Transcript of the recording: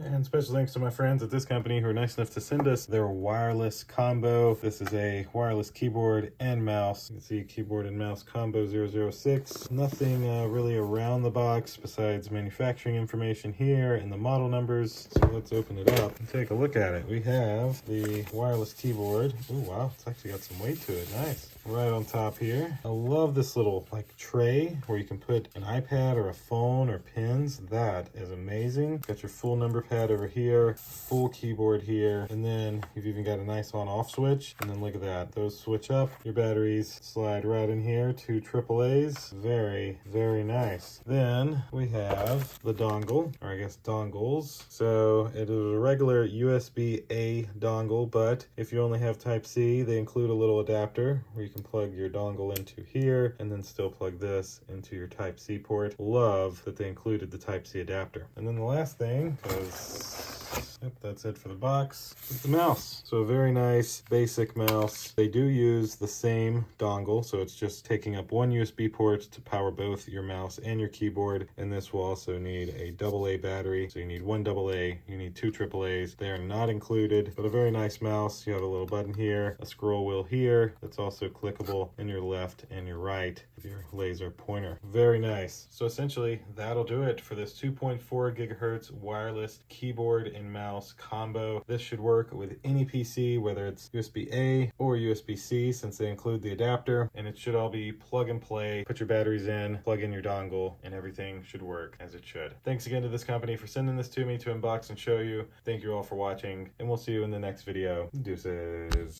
And special thanks to my friends at this company who are nice enough to send us their wireless combo. This is a wireless keyboard and mouse. You can see keyboard and mouse combo 006. Nothing really around the box besides manufacturing information here and the model numbers. So let's open it up and take a look at it. We have the wireless keyboard. Oh wow, it's actually got some weight to it. Nice. Right on top here. I love this little like tray where you can put an iPad or a phone or pins. That is amazing. Got your full number pad over here, full keyboard here, and then you've even got a nice on-off switch. And then look at that. Those switch up. Your batteries slide right in here. 2 AAAs. Very, very nice. Then we have the dongle, or I guess dongles. So it is a regular USB-A dongle, but if you only have Type-C, they include a little adapter where you can plug your dongle into here and then still plug this into your Type-C port. Love that they included the Type-C adapter. And then the last thing, because yep, that's it for the box, is the mouse. So a very nice basic mouse. They do use the same dongle, so it's just taking up one USB port to power both your mouse and your keyboard. And this will also need a AA battery. So you need 1 AA, you need 2 AAAs. They are not included, but a very nice mouse. You have a little button here, a scroll wheel here that's also clickable in your left and your right with your laser pointer. Very nice. So essentially that'll do it for this 2.4 gigahertz wireless keyboard and mouse combo. This should work with any PC, whether it's USB-A or USB-C, since they include the adapter, and it should all be plug and play. Put your batteries in, plug in your dongle, and everything should work as it should. Thanks again to this company for sending this to me to unbox and show you. Thank you all for watching, and we'll see you in the next video. Deuces.